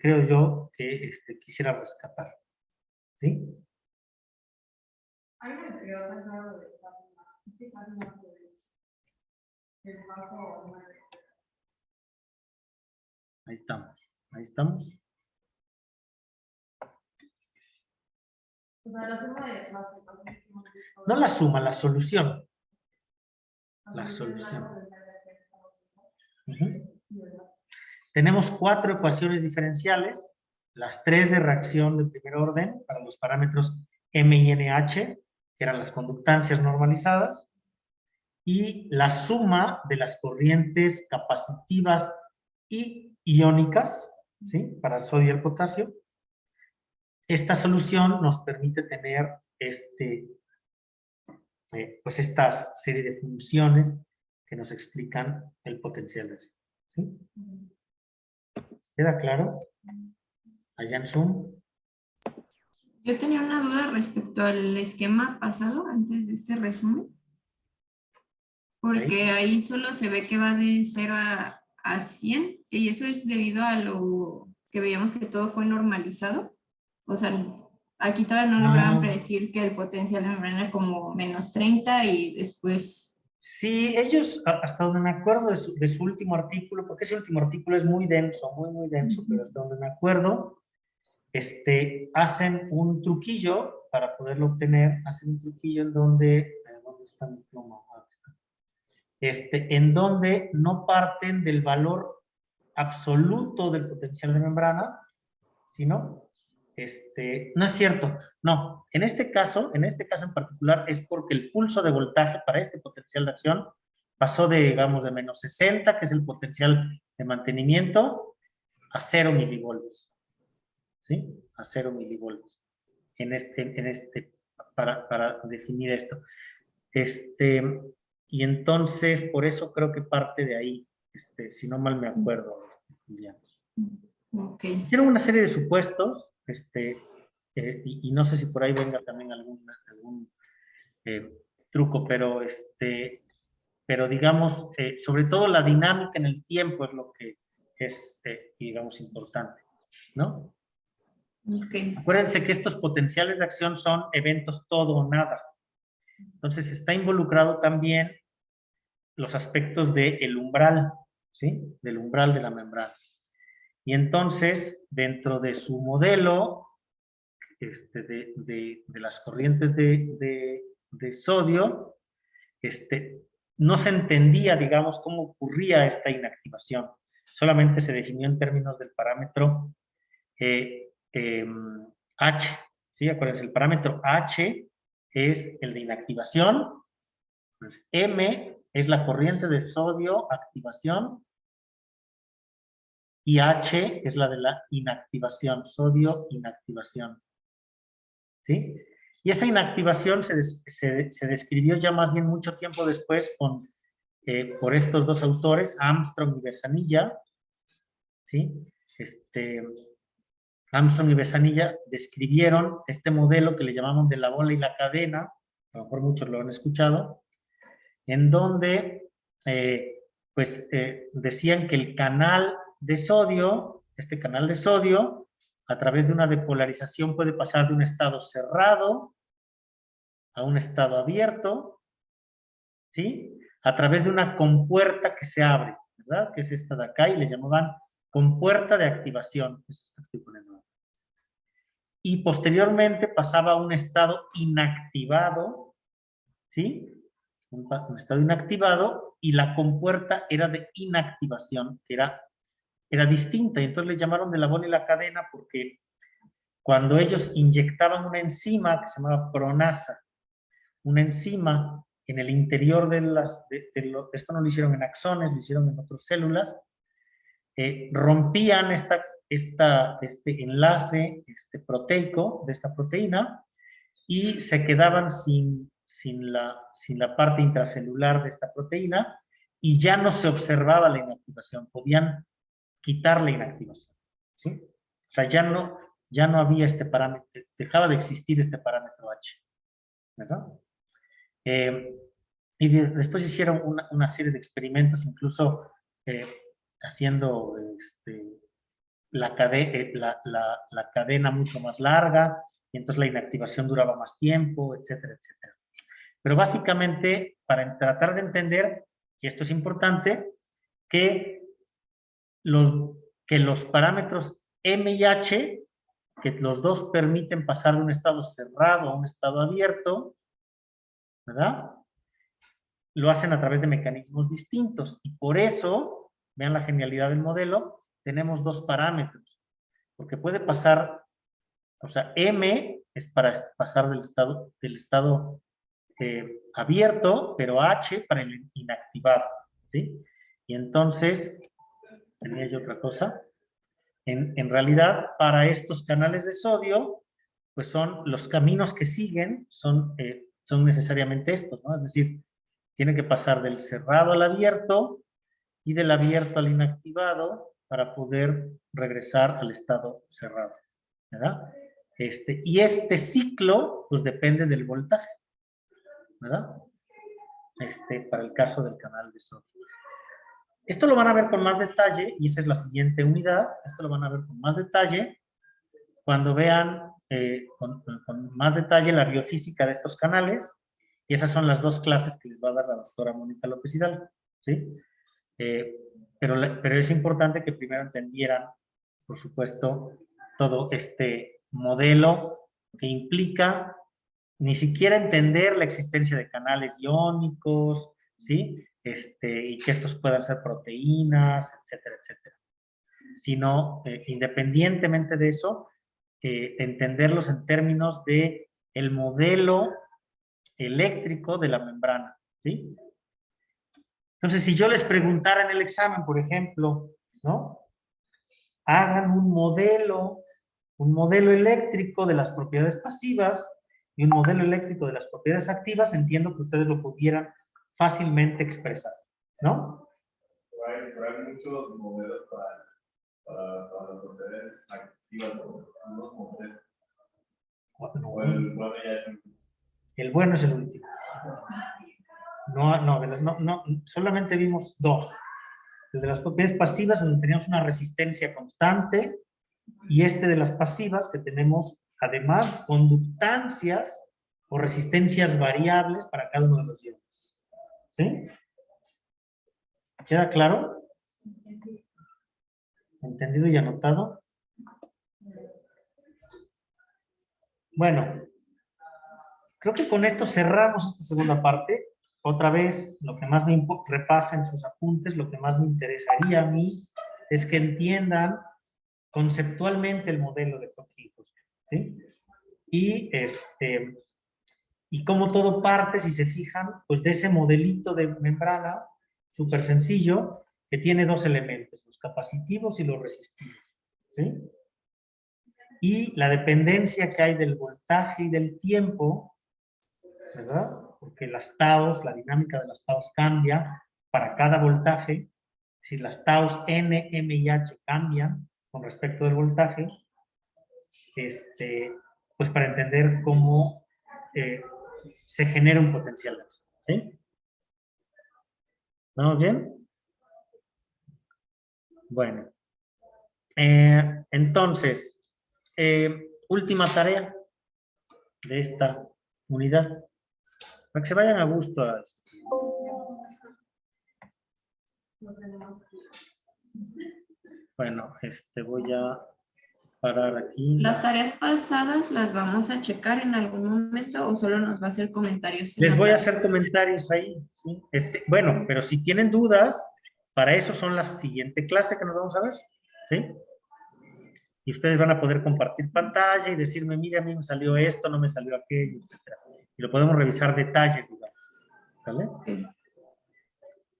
A: creo yo, que quisiera rescatar. ¿Sí?
F: Hay una actividad más raro de este caso más del bajo.
A: Ahí estamos, ahí estamos.
F: O sea, la suma de
A: No la suma, la solución. La solución. Tenemos 4 ecuaciones diferenciales, las 3 de reacción de primer orden para los parámetros M y NH, que eran las conductancias normalizadas, y la suma de las corrientes capacitivas y iónicas, ¿sí? Para el sodio y el potasio. Esta solución nos permite tener pues esta serie de funciones que nos explican el potencial de acción. ¿Sí? ¿Queda claro? Allá en Zoom.
E: Yo tenía una duda respecto al esquema pasado, antes de este resumen, porque ahí solo se ve que va de 0 a 100, y eso es debido a lo que veíamos que todo fue normalizado. O sea, aquí todavía no lograban predecir que el potencial de membrana era como menos 30 y después...
A: Sí, ellos, hasta donde me acuerdo de su último artículo, porque ese último artículo es muy denso, muy denso, pero hasta donde me acuerdo, hacen un truquillo para poderlo obtener, hacen un truquillo en donde, ¿dónde está mi pluma? En donde no parten del valor absoluto del potencial de membrana, sino, no es cierto, no, en este caso en particular es porque el pulso de voltaje para este potencial de acción pasó de, digamos, de menos 60, que es el potencial de mantenimiento, a 0 milivoltios, ¿sí? A 0 milivoltios, para definir esto. Y entonces, por eso creo que parte de ahí, si no mal me acuerdo, Julián.
E: Okay.
A: Hicieron una serie de supuestos, y no sé si por ahí venga también algún truco, pero digamos, sobre todo la dinámica en el tiempo es lo que es, digamos, importante, ¿no?
E: Okay.
A: Acuérdense que estos potenciales de acción son eventos todo o nada. Entonces está involucrado también los aspectos del umbral, ¿sí? Del umbral de la membrana. Y entonces, dentro de su modelo de las corrientes de sodio, no se entendía, digamos, cómo ocurría esta inactivación. Solamente se definió en términos del parámetro H. ¿Sí? Acuérdense, el parámetro H es el de inactivación. Pues M es la corriente de sodio, activación. Y H es la de la inactivación, sodio, inactivación. ¿Sí? Y esa inactivación se describió ya más bien mucho tiempo después por estos dos autores, Armstrong y Bezzanilla, ¿sí? Armstrong y Bezzanilla describieron este modelo que le llamamos de la bola y la cadena, a lo mejor muchos lo han escuchado, en donde decían que el canal de sodio, este canal de sodio, a través de una depolarización puede pasar de un estado cerrado a un estado abierto, ¿sí? A través de una compuerta que se abre, ¿verdad? Que es esta de acá, y le llamaban compuerta de activación. Es esta que estoy poniendo. Y posteriormente pasaba a un estado inactivado, ¿sí? Un estado inactivado, y la compuerta era de inactivación, que era distinta, y entonces le llamaron de la bola y la cadena porque cuando ellos inyectaban una enzima que se llamaba pronasa, una enzima en el interior esto no lo hicieron en axones, lo hicieron en otras células, rompían este enlace proteico de esta proteína y se quedaban sin la parte intracelular de esta proteína y ya no se observaba la inactivación, podían quitar la inactivación, ¿sí? O sea, ya no había este parámetro, dejaba de existir este parámetro H, ¿verdad? Y después hicieron una serie de experimentos, incluso haciendo la cadena mucho más larga, y entonces la inactivación duraba más tiempo, etcétera, etcétera. Pero básicamente, para tratar de entender, y esto es importante, que los parámetros M y H, que los dos permiten pasar de un estado cerrado a un estado abierto, ¿verdad? Lo hacen a través de mecanismos distintos. Y por eso, vean la genialidad del modelo, tenemos dos parámetros. Porque puede pasar, o sea, M es para pasar del estado abierto, pero H para el inactivado, ¿sí? Y entonces, tenía yo otra cosa. En realidad, para estos canales de sodio, pues son los caminos que siguen, son necesariamente estos, ¿no? Es decir, tiene que pasar del cerrado al abierto y del abierto al inactivado para poder regresar al estado cerrado, ¿verdad? Y este ciclo, pues depende del voltaje, ¿verdad? Para el caso del canal de sodio. Esto lo van a ver con más detalle, y esa es la siguiente unidad. Esto lo van a ver con más detalle cuando vean con más detalle la biofísica de estos canales, y esas son las dos clases que les va a dar la doctora Mónica López Hidalgo, ¿sí? Pero es importante que primero entendieran, por supuesto, todo este modelo que implica ni siquiera entender la existencia de canales iónicos, ¿sí? Y que estos puedan ser proteínas, etcétera, etcétera. Sino, independientemente de eso, entenderlos en términos de el modelo eléctrico de la membrana, ¿sí? Entonces, si yo les preguntara en el examen, por ejemplo, ¿no? Hagan un modelo eléctrico de las propiedades pasivas y un modelo eléctrico de las propiedades activas, entiendo que ustedes lo pudieran fácilmente expresar, ¿no?
C: Pero hay muchos modelos para las propiedades activas, unos modelos. O el bueno ya es
A: el bueno es el último. No, solamente vimos dos. El de las propiedades pasivas, donde teníamos una resistencia constante, y de las pasivas, que tenemos además conductancias o resistencias variables para cada uno de los iones. ¿Sí? ¿Queda claro? ¿Entendido y anotado? Bueno, creo que con esto cerramos esta segunda parte. Otra vez, lo que más me repasa en sus apuntes, lo que más me interesaría a mí es que entiendan conceptualmente el modelo de Hodgkin, ¿sí? Y cómo todo parte, si se fijan, pues de ese modelito de membrana súper sencillo que tiene dos elementos, los capacitivos y los resistivos, ¿sí? Y la dependencia que hay del voltaje y del tiempo, ¿verdad? Porque las taos, la dinámica de las taos cambia para cada voltaje. Si las taos N, M y H cambian con respecto del voltaje, pues para entender cómo se genera un potencial. ¿Sí? ¿Vamos bien? Bueno. Entonces, última tarea de esta unidad. Para que se vayan a gusto a esto. Bueno, voy a parar aquí.
E: ¿Las tareas pasadas las vamos a checar en algún momento o solo nos va a hacer comentarios? en
A: Les
E: la
A: voy a
E: clase?
A: hacer comentarios ahí, ¿sí? Bueno, pero si tienen dudas, para eso son la siguiente clase que nos vamos a ver, ¿sí? Y ustedes van a poder compartir pantalla y decirme, mira, a mí me salió esto, no me salió aquello, etcétera. Y lo podemos revisar detalles, digamos, ¿vale?
E: Ok.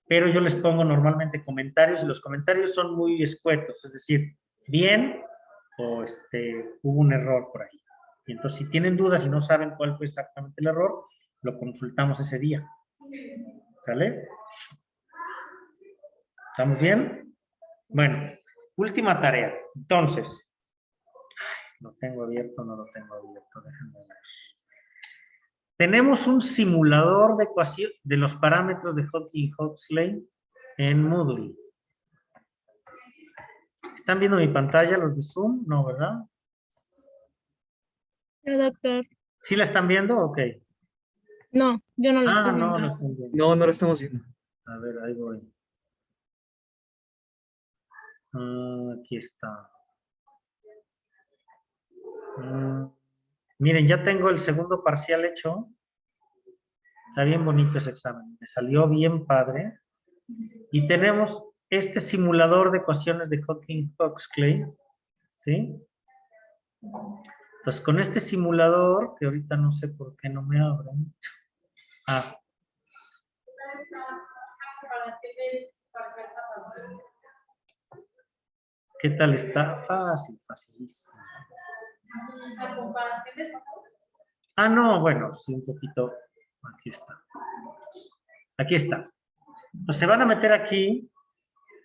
A: Pero yo les pongo normalmente comentarios y los comentarios son muy escuetos, es decir, bien o hubo un error por ahí. Y entonces, si tienen dudas y no saben cuál fue exactamente el error, lo consultamos ese día. ¿Sale? ¿Estamos bien? Bueno, última tarea. Entonces, lo tengo abierto, no lo tengo abierto, déjenme ver. Tenemos un simulador de ecuación de los parámetros de Hodgkin-Huxley en Moodle. ¿Están viendo mi pantalla los de Zoom? No, ¿verdad?
G: No, doctor.
A: ¿Sí la están viendo? Ok.
G: No, yo no lo estoy
A: No,
G: viendo.
A: no están viendo.
B: No, no lo estamos viendo.
A: A ver, ahí voy. Aquí está. Miren, ya tengo el segundo parcial hecho. Está bien bonito ese examen. Me salió bien padre. Y tenemos este simulador de ecuaciones de Hodgkin-Huxley. ¿Sí? Entonces, con este simulador, que ahorita no sé por qué no me abren. Ah. ¿Qué tal está? Fácil, facilísimo. Ah, no, bueno, sí, un poquito. Aquí está. Aquí está. Pues se van a meter aquí,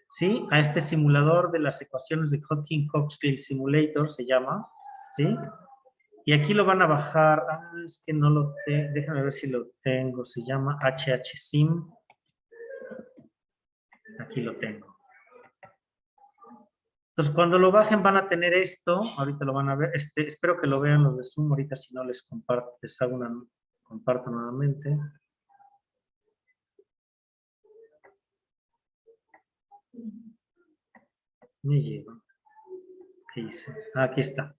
A: ¿sí? A este simulador de las ecuaciones de Hodgkin-Huxley Simulator, se llama, ¿sí? Y aquí lo van a bajar. Ah, es que no lo tengo. Déjame ver si lo tengo. Se llama HHSim. Aquí lo tengo. Entonces, cuando lo bajen van a tener esto. Ahorita lo van a ver. Espero que lo vean los de Zoom. Ahorita si no les comparto, les hago una... Comparto nuevamente. Me lleva. ¿Qué hice? Ah, aquí está.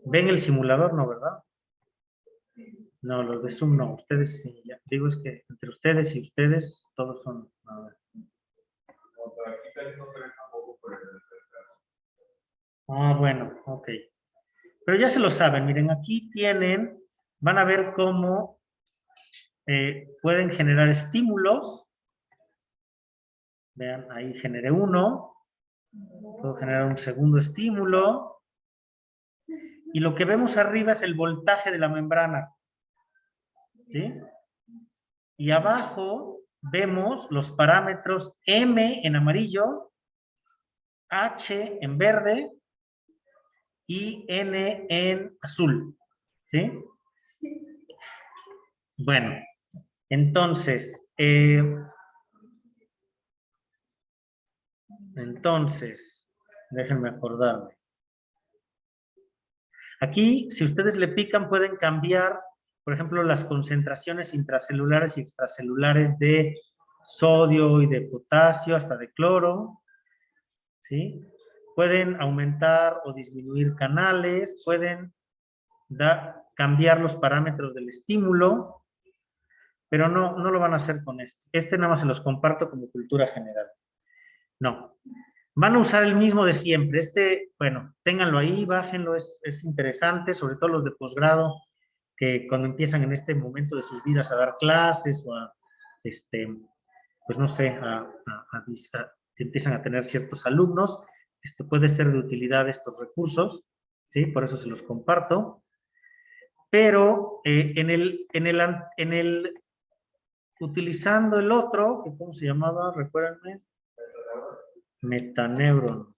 A: ¿Ven el simulador? No, ¿verdad? No, los de Zoom no. Ustedes sí. Ya. Digo, es que entre ustedes y ustedes, todos son... A ver. Ah, bueno, ok. Pero ya se lo saben. Miren, aquí tienen... Van a ver cómo pueden generar estímulos. Vean, ahí generé uno. Puedo generar un segundo estímulo. Y lo que vemos arriba es el voltaje de la membrana. ¿Sí? Y abajo vemos los parámetros M en amarillo, H en verde y N en azul. ¿Sí? Bueno, entonces, déjenme acordarme. Aquí, si ustedes le pican, pueden cambiar, por ejemplo, las concentraciones intracelulares y extracelulares de sodio y de potasio, hasta de cloro, ¿sí? Pueden aumentar o disminuir canales, pueden cambiar los parámetros del estímulo, pero no lo van a hacer con este. Este nada más se los comparto como cultura general. No. Van a usar el mismo de siempre. Bueno, ténganlo ahí, bájenlo, es interesante, sobre todo los de posgrado, que cuando empiezan en este momento de sus vidas a dar clases o a, pues no sé, que empiezan a tener ciertos alumnos, puede ser de utilidad estos recursos, ¿sí? Por eso se los comparto. Pero utilizando el otro, ¿cómo se llamaba? Recuérdenme. Metaneuron.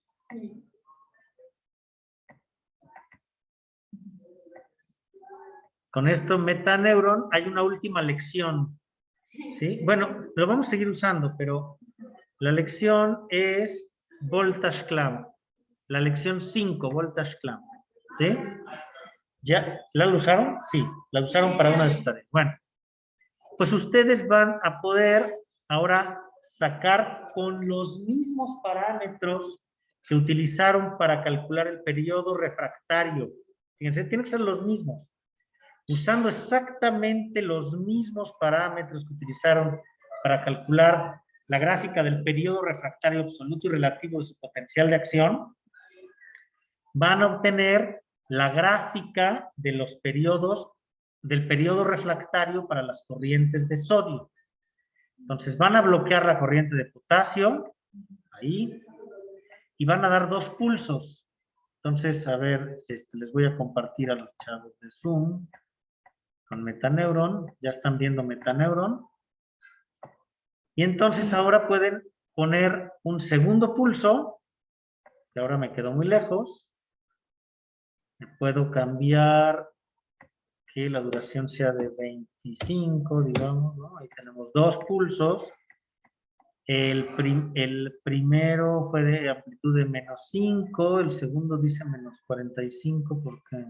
A: Con esto, Metaneuron, hay una última lección. ¿Sí? Bueno, lo vamos a seguir usando, pero la lección es Voltage Clamp. La lección 5, Voltage Clamp. ¿Sí? ¿Ya la usaron? Sí, la usaron para una de sus tareas. Bueno, pues ustedes van a poder ahora sacar con los mismos parámetros que utilizaron para calcular el periodo refractario. Fíjense, tienen que ser los mismos. Usando exactamente los mismos parámetros que utilizaron para calcular la gráfica del periodo refractario absoluto y relativo de su potencial de acción, van a obtener la gráfica de los periodos, del periodo refractario para las corrientes de sodio. Entonces van a bloquear la corriente de potasio, ahí, y van a dar 2 pulsos. Entonces, a ver, les voy a compartir a los chavos de Zoom con Metaneuron. Ya están viendo Metaneuron. Y entonces ahora pueden poner un segundo pulso, que ahora me quedó muy lejos. Me puedo cambiar que la duración sea de 25, digamos, ¿no? Ahí tenemos 2 pulsos. El primero fue de amplitud de -5, el segundo dice -45, ¿por qué?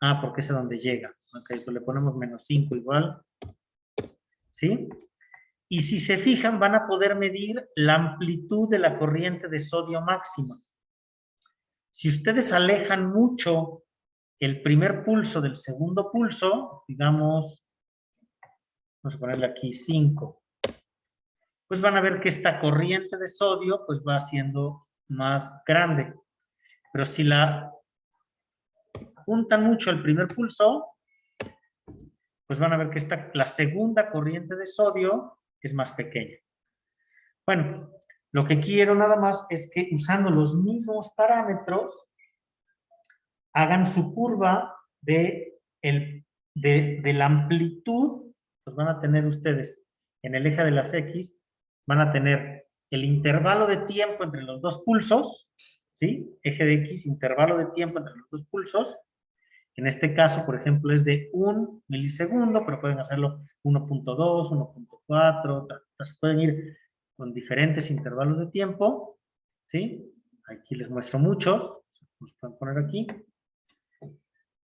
A: Ah, porque es a donde llega. Ok, pues le ponemos -5 igual. ¿Sí? Y si se fijan, van a poder medir la amplitud de la corriente de sodio máxima. Si ustedes alejan mucho el primer pulso del segundo pulso, digamos, vamos a ponerle aquí 5, pues van a ver que esta corriente de sodio pues va siendo más grande. Pero si la juntan mucho el primer pulso, pues van a ver que la segunda corriente de sodio es más pequeña. Bueno, lo que quiero nada más es que usando los mismos parámetros hagan su curva de la amplitud, pues van a tener ustedes en el eje de las X, van a tener el intervalo de tiempo entre los 2 pulsos, ¿sí? Eje de X, intervalo de tiempo entre los 2 pulsos. En este caso, por ejemplo, es de 1 milisegundo, pero pueden hacerlo 1.2, 1.4, pueden ir con diferentes intervalos de tiempo, ¿sí? Aquí les muestro muchos, los pueden poner aquí.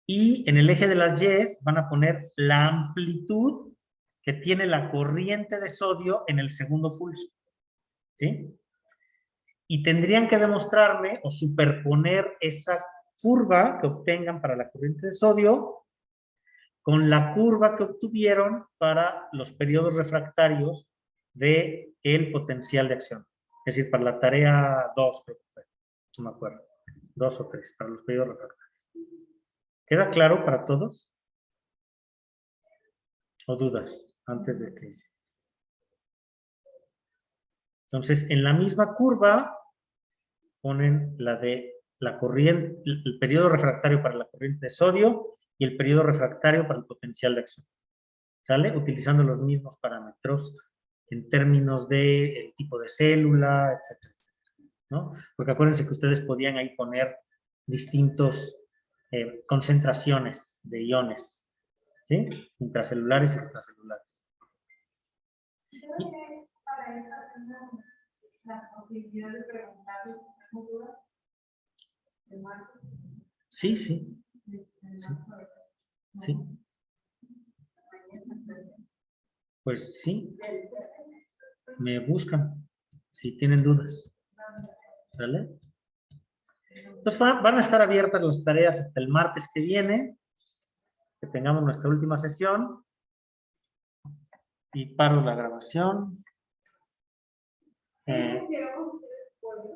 A: Y en el eje de las Y van a poner la amplitud que tiene la corriente de sodio en el segundo pulso, ¿sí? Y tendrían que demostrarme o superponer esa curva que obtengan para la corriente de sodio con la curva que obtuvieron para los periodos refractarios del potencial de acción. Es decir, para la tarea 2, creo que fue, no me acuerdo, 2 o 3, para los periodos refractarios. ¿Queda claro para todos? ¿O dudas antes de que? Entonces, en la misma curva ponen la de la corriente, el periodo refractario para la corriente de sodio y el periodo refractario para el potencial de acción. ¿Sale? Utilizando los mismos parámetros en términos de tipo de célula, etcétera, ¿no? Porque acuérdense que ustedes podían ahí poner distintos concentraciones de iones, ¿sí? Intracelulares y extracelulares.
F: Creo que para esta tenemos la posibilidad de preguntarles dudas de Marco.
A: Sí, sí. Sí. Pues sí. Me buscan si tienen dudas. ¿Sale? Entonces van a estar abiertas las tareas hasta el martes que viene, que tengamos nuestra última sesión. Y paro la grabación.